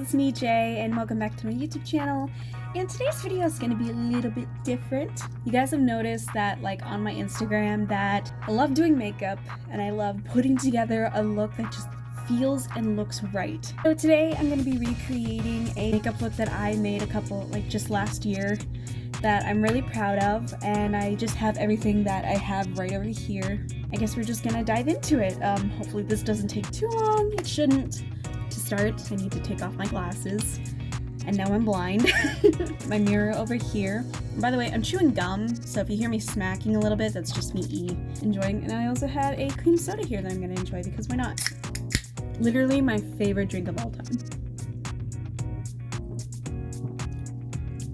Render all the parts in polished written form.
it's me Jay and welcome back to my YouTube channel. And today's video is going to be a little bit different. You guys have noticed that on my Instagram that I love doing makeup and I love putting together a look that just feels and looks right. So today I'm going to be recreating a makeup look that I made just last year that I'm really proud of, and I just have everything that I have right over here. I guess we're just gonna dive into it. Hopefully this doesn't take too long. It shouldn't. To start, I need to take off my glasses, and now I'm blind. My mirror over here. And by the way, I'm chewing gum, so if you hear me smacking a little bit, that's just me enjoying. And I also have a cream soda here that I'm gonna enjoy because why not? Literally my favorite drink of all time.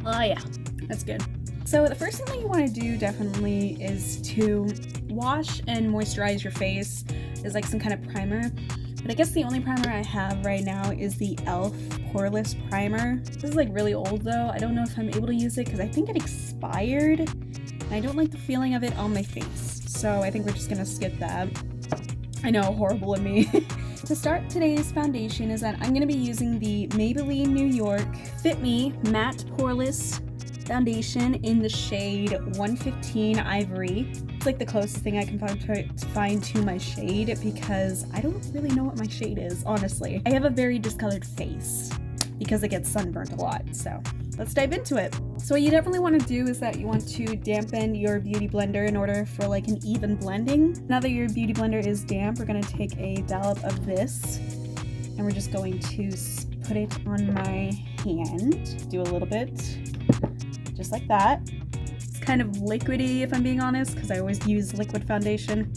Oh yeah. That's good. So the first thing that you want to do definitely is to wash and moisturize your face. There's some kind of primer. But I guess the only primer I have right now is the e.l.f. Poreless Primer. This is really old though. I don't know if I'm able to use it because I think it expired. And I don't like the feeling of it on my face. So I think we're just gonna skip that. I know, horrible of me. To start today's foundation is that I'm gonna be using the Maybelline New York Fit Me Matte Poreless Foundation in the shade 115 Ivory. It's the closest thing I can find to my shade because I don't really know what my shade is, honestly. I have a very discolored face because it gets sunburnt a lot, so let's dive into it. So what you definitely want to do is that you want to dampen your beauty blender in order for an even blending. Now that your beauty blender is damp, we're going to take a dollop of this and we're just going to put it on my hand. Do a little bit. Just like that. It's kind of liquidy if I'm being honest, because I always use liquid foundation.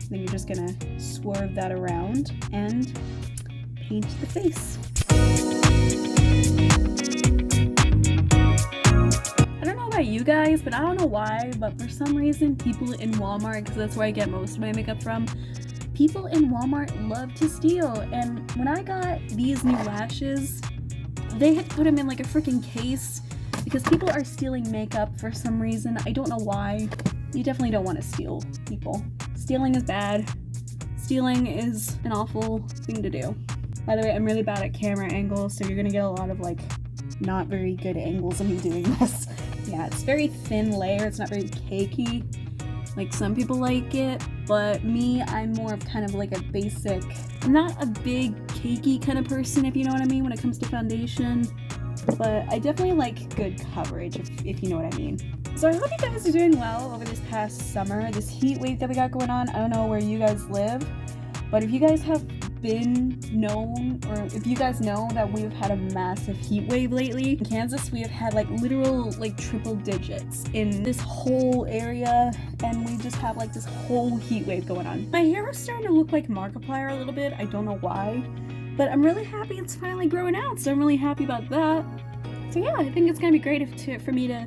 Then you're just gonna swerve that around and paint the face. I don't know about you guys, but I don't know why, but for some reason people in Walmart, because that's where I get most of my makeup from, people in Walmart love to steal. And when I got these new lashes, they had to put them in a freaking case because people are stealing makeup for some reason. I don't know why. You definitely don't want to steal people. Stealing is bad. Stealing is an awful thing to do. By the way, I'm really bad at camera angles, so you're gonna get a lot of not very good angles of me doing this. Yeah, it's very thin layer. It's not very cakey. Some people like it, but me, I'm more of a basic, I'm not a big cakey kind of person, if you know what I mean, when it comes to foundation. But I definitely like good coverage, if you know what I mean. So I hope you guys are doing well over this past summer, this heat wave that we got going on. I don't know where you guys live, but if you guys have been known, or if you guys know that we've had a massive heat wave lately, in Kansas we have had literal triple digits in this whole area, and we just have this whole heat wave going on. My hair is starting to look like Markiplier a little bit. I don't know why. But I'm really happy it's finally growing out, so I'm really happy about that. So yeah, I think it's gonna be great for me to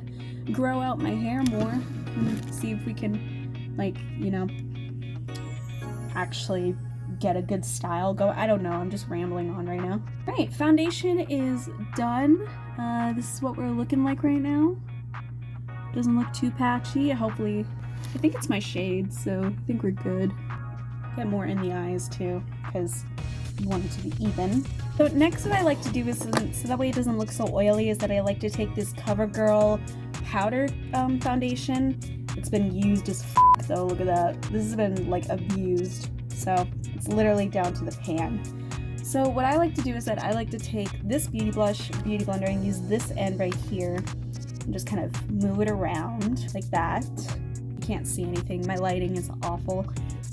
grow out my hair more and see if we can, actually get a good style go. I don't know, I'm just rambling on right now. Right, foundation is done. This is what we're looking like right now. Doesn't look too patchy. Hopefully, I think it's my shade, so I think we're good. Get more in the eyes too, because you want it to be even. So next what I like to do is, so that way it doesn't look so oily, is that I like to take this CoverGirl powder foundation. It's been used as though, look at that. This has been abused, so it's literally down to the pan. So what I like to do is that I like to take this beauty blender and use this end right here and just kind of move it around like that. You can't see anything, my lighting is awful.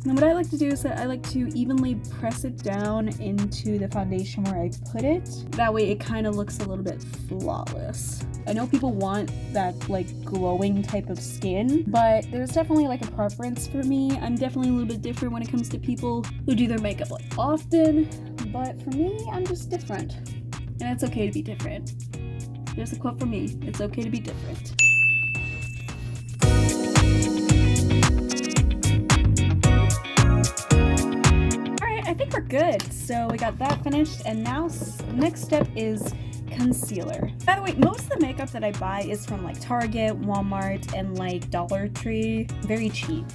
And what I like to do is that I like to evenly press it down into the foundation where I put it. That way it kind of looks a little bit flawless. I know people want that glowing type of skin, but there's definitely a preference for me. I'm definitely a little bit different when it comes to people who do their makeup often, but for me, I'm just different. And it's okay to be different. There's a quote from me, it's okay to be different. I think we're good. So we got that finished, and now next step is concealer. By the way, most of the makeup that I buy is from Target, Walmart, and Dollar Tree. Very cheap.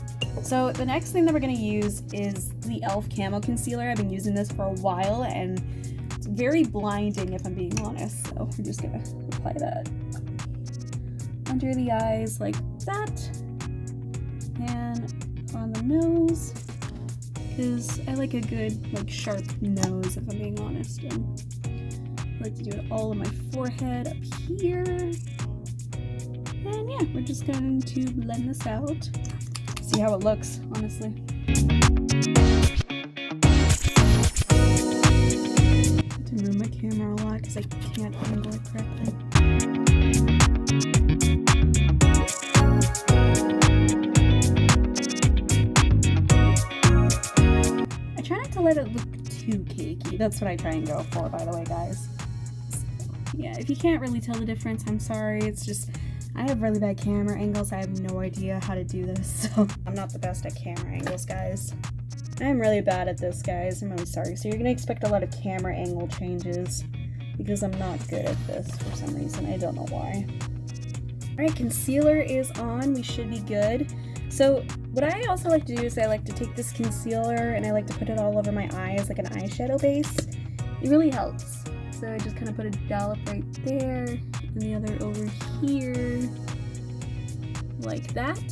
So the next thing that we're going to use is the e.l.f. Camo Concealer. I've been using this for a while and it's very blinding if I'm being honest, so I'm just gonna apply that under the eyes like that, and on the nose, because I like a good like sharp nose if I'm being honest, and I like to do it all on my forehead up here. And yeah, we're just going to blend this out, see how it looks, honestly. To move my camera a lot because I can't angle it correctly. I try not to let it look too cakey. That's what I try and go for, by the way, guys. So, yeah, if you can't really tell the difference, I'm sorry. It's just, I have really bad camera angles. I have no idea how to do this, so I'm not the best at camera angles, guys. I'm really bad at this, guys. I'm really sorry. So you're gonna expect a lot of camera angle changes because I'm not good at this for some reason. I don't know why. Alright, concealer is on. We should be good. So what I also like to do is I like to take this concealer and I like to put it all over my eyes like an eyeshadow base. It really helps. So I just kind of put a dollop right there and the other over here like that.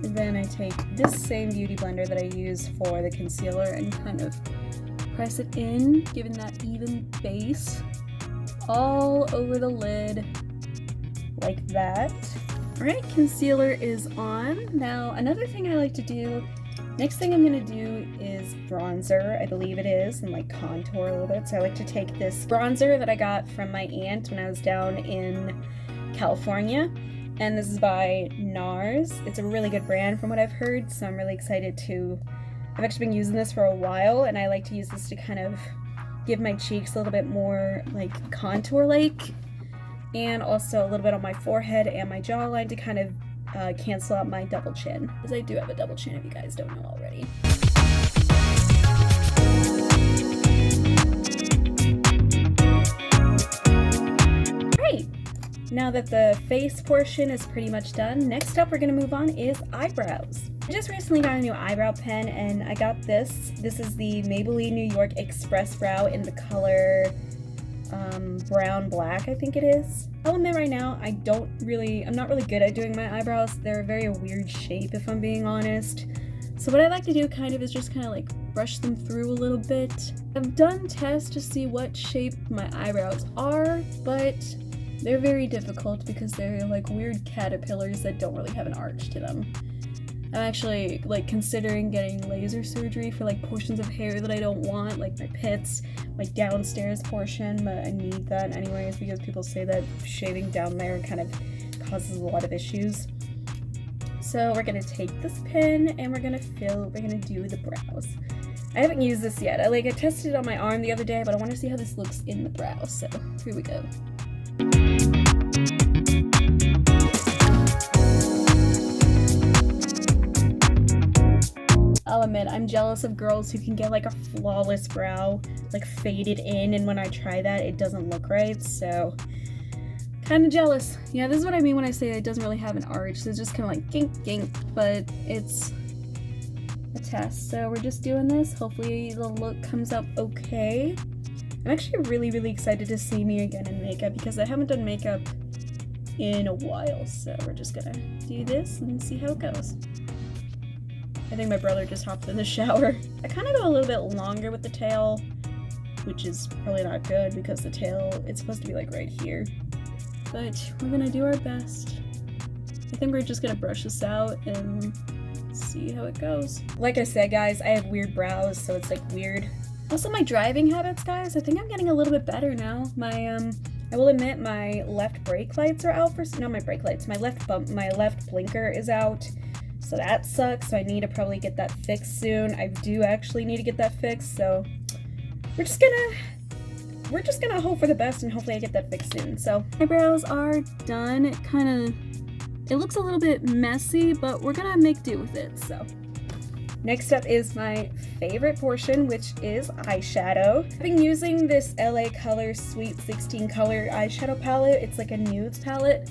And then I take this same beauty blender that I use for the concealer and kind of press it in, giving that even base all over the lid like that. Alright, concealer is on. Now, another thing I like to do, next thing I'm going to do is bronzer, I believe it is, and like contour a little bit. So I like to take this bronzer that I got from my aunt when I was down in California. And this is by NARS. It's a really good brand from what I've heard, so I'm really excited to... I've actually been using this for a while, and I like to use this to kind of give my cheeks a little bit more like contour-like, and also a little bit on my forehead and my jawline to kind of cancel out my double chin, because I do have a double chin if you guys don't know already. Great! Now that the face portion is pretty much done, next up we're going to move on is eyebrows. I just recently got a new eyebrow pen and I got this. This is the Maybelline New York Express Brow in the color brown black, I think it is. I'll admit right now, I'm not really good at doing my eyebrows. They're a very weird shape if I'm being honest. So what I like to do kind of is just kind of like brush them through a little bit. I've done tests to see what shape my eyebrows are, but they're very difficult because they're like weird caterpillars that don't really have an arch to them. I'm actually like considering getting laser surgery for like portions of hair that I don't want, like my pits, my downstairs portion, but I need that anyways because people say that shaving down there kind of causes a lot of issues. So we're gonna take this pen and we're gonna do the brows. I haven't used this yet. I tested it on my arm the other day, but I want to see how this looks in the brows. So here we go. I'll admit, I'm jealous of girls who can get like a flawless brow, like faded in, and when I try that, it doesn't look right, so kind of jealous. Yeah, this is what I mean when I say it doesn't really have an arch. So it's just kind of like gink gink, but it's a test. So we're just doing this. Hopefully the look comes up okay. I'm actually really, really excited to see me again in makeup because I haven't done makeup in a while, so we're just gonna do this and see how it goes. I think my brother just hopped in the shower. I kind of go a little bit longer with the tail, which is probably not good because the tail, it's supposed to be like right here. But we're gonna do our best. I think we're just gonna brush this out and see how it goes. Like I said, guys, I have weird brows, so it's like weird. Also, my driving habits, guys, I think I'm getting a little bit better now. I will admit my left brake lights are out not my brake lights, my left blinker is out. So that sucks, so I need to probably get that fixed soon. I do actually need to get that fixed, so we're just gonna hope for the best and hopefully I get that fixed soon. So eyebrows are done. It looks a little bit messy, but we're gonna make do with it, so. Next up is my favorite portion, which is eyeshadow. I've been using this LA Color Sweet 16 color eyeshadow palette. It's like a nudes palette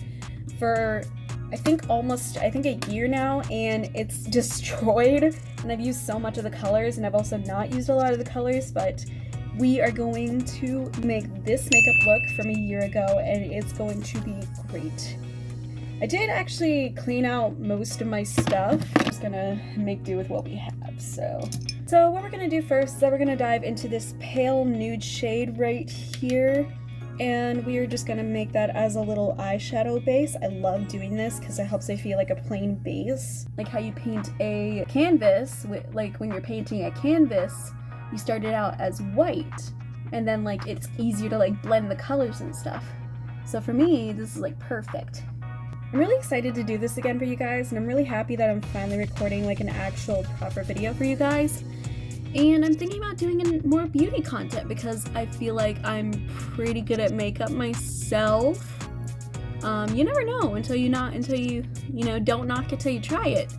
for I think a year now, and it's destroyed, and I've used so much of the colors, and I've also not used a lot of the colors, but we are going to make this makeup look from a year ago, and it's going to be great. I did actually clean out most of my stuff. I'm just gonna make do with what we have. So what we're gonna do first is that we're gonna dive into this pale nude shade right here, and we are just gonna make that as a little eyeshadow base. I love doing this because it helps it feel like a plain base. Like how you paint a canvas, like when you're painting a canvas, you start it out as white, and then like it's easier to like blend the colors and stuff. So for me, this is like perfect. I'm really excited to do this again for you guys, and I'm really happy that I'm finally recording like an actual proper video for you guys. And I'm thinking about doing more beauty content because I feel like I'm pretty good at makeup myself. You never know until you know, don't knock it till you try it,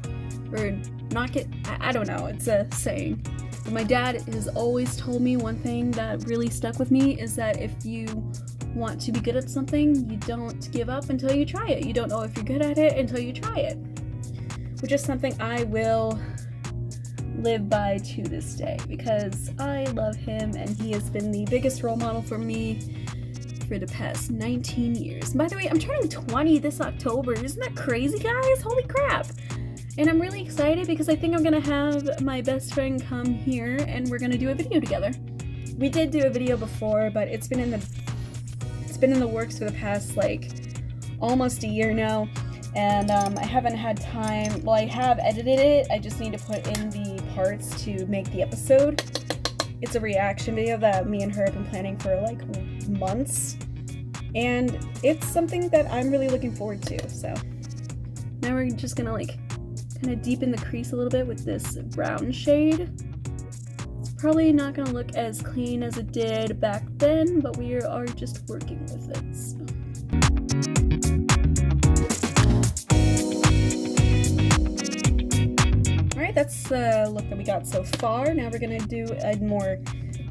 or knock it. I don't know. It's a saying. But my dad has always told me one thing that really stuck with me is that if you want to be good at something, you don't give up until you try it. You don't know if you're good at it until you try it, which is something I will live by to this day because I love him and he has been the biggest role model for me for the past 19 years. By the way, I'm turning 20 this October. Isn't that crazy, guys? Holy crap. And I'm really excited because I think I'm gonna have my best friend come here and we're gonna do a video together. We did do a video before, but it's been in the works for the past like almost a year now, and I haven't had time. Well, I have edited it, I just need to put in the parts to make the episode. It's a reaction video that me and her have been planning for like months, and it's something that I'm really looking forward to. So now we're just gonna like kind of deepen the crease a little bit with this brown shade. Probably not gonna look as clean as it did back then, but we are just working with it. So. Alright, that's the look that we got so far. Now we're gonna do a more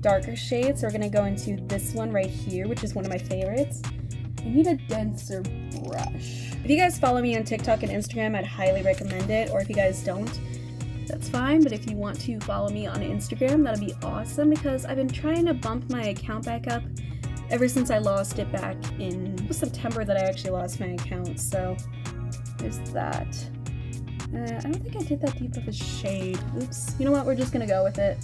darker shade, so we're gonna go into this one right here, which is one of my favorites. I need a denser brush. If you guys follow me on TikTok and Instagram, I'd highly recommend it, or if you guys don't, that's fine, but if you want to follow me on Instagram, that'd be awesome because I've been trying to bump my account back up ever since I lost it back in September that I actually lost my account, so there's that. I don't think I did that deep of a shade. Oops. You know what? We're just gonna go with it.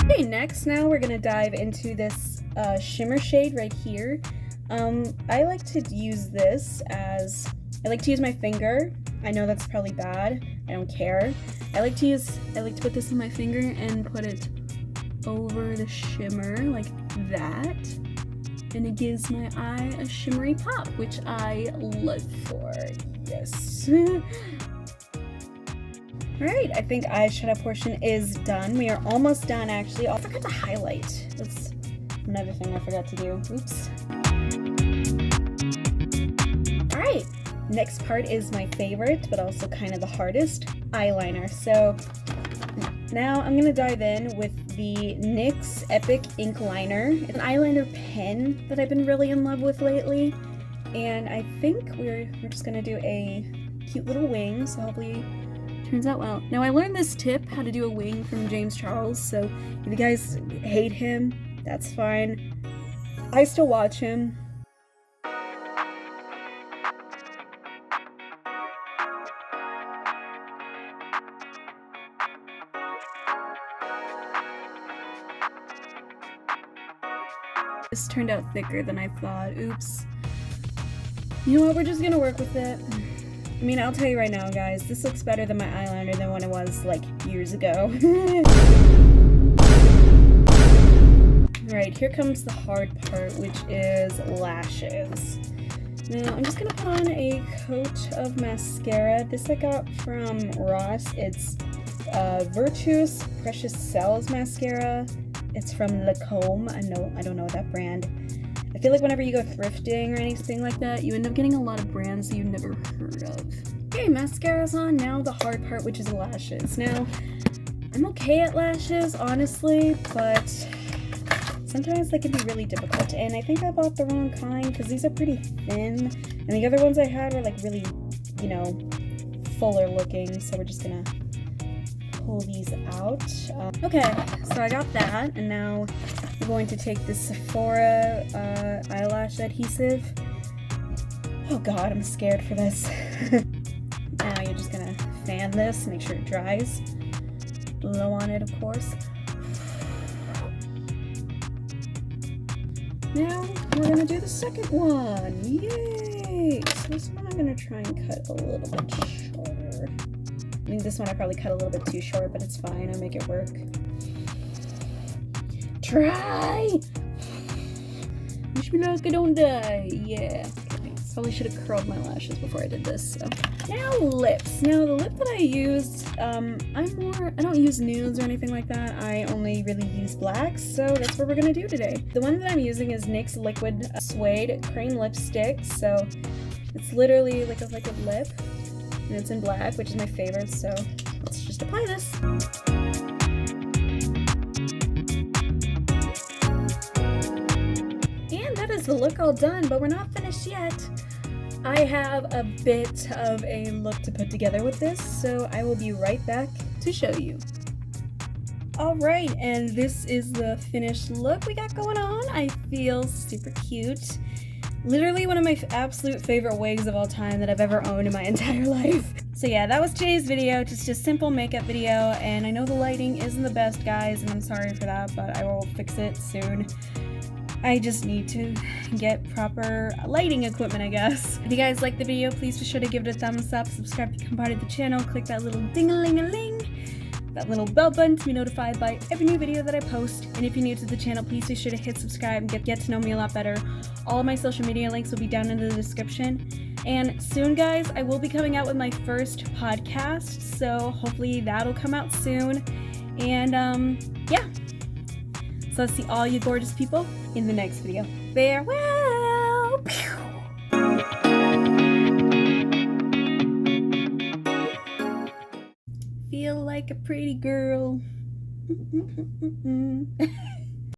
Okay, next now we're gonna dive into this shimmer shade right here. I like to use this as, I like to use my finger. I know that's probably bad. I don't care. I like to put this on my finger and put it over the shimmer like that. And it gives my eye a shimmery pop, which I live for. Yes. Alright, I think eyeshadow portion is done. We are almost done actually. Oh, I forgot to highlight. That's another thing I forgot to do. Oops. Alright. Next part is my favorite, but also kind of the hardest, eyeliner. So now I'm going to dive in with the NYX Epic Ink Liner. It's an eyeliner pen that I've been really in love with lately. And I think we're just going to do a cute little wing, so hopefully it turns out well. Now I learned this tip, how to do a wing, from James Charles, so if you guys hate him, that's fine. I still watch him. This turned out thicker than I thought. Oops. You know what? We're just gonna work with it. I mean, I'll tell you right now, guys, this looks better than my eyeliner than when it was, like, years ago. Alright, here comes the hard part, which is lashes. Now, I'm just gonna put on a coat of mascara. This I got from Ross. It's Virtus Precious Cells mascara. It's from Lancome. I don't know that brand. I feel like whenever you go thrifting or anything like that, you end up getting a lot of brands that you've never heard of. Okay, mascara's on. Now the hard part, which is lashes. Now, I'm okay at lashes, honestly, but sometimes they can be really difficult. And I think I bought the wrong kind because these are pretty thin. And the other ones I had were like really, you know, fuller looking. So we're just gonna pull these out. Okay, so I got that, and now I'm going to take this Sephora eyelash adhesive. Oh god, I'm scared for this. Now you're just gonna fan this, make sure it dries. Blow on it, of course. Now we're gonna do the second one. Yay! So this one I'm gonna try and cut a little bit shorter. I mean, this one I probably cut a little bit too short, but it's fine. I'll make it work. Try! Wish me luck, I don't die. Yeah. Okay. Probably should have curled my lashes before I did this. So now lips. Now the lip that I used, I don't use nudes or anything like that. I only really use blacks, so that's what we're gonna do today. The one that I'm using is NYX Liquid Suede Cream Lipstick. So it's literally like a liquid lip, and it's in black, which is my favorite. So let's just apply this. And that is the look all done, but we're not finished yet. I have a bit of a look to put together with this, so I will be right back to show you. Alright, and this is the finished look we got going on. I feel super cute. Literally one of my absolute favorite wigs of all time that I've ever owned in my entire life. So yeah, that was today's video, just a simple makeup video, and I know the lighting isn't the best, guys, and I'm sorry for that, but I will fix it soon. I just need to get proper lighting equipment, I guess. If you guys liked the video, please be sure to give it a thumbs up, subscribe to become part of the channel, click that little ding-a-ling-a-ling, that little bell button to be notified by every new video that I post. And if you're new to the channel, please be sure to hit subscribe and get to know me a lot better. All of my social media links will be down in the description. And soon, guys, I will be coming out with my first podcast, so hopefully that'll come out soon. And yeah. So I'll see all you gorgeous people in the next video. Farewell! Feel like a pretty girl.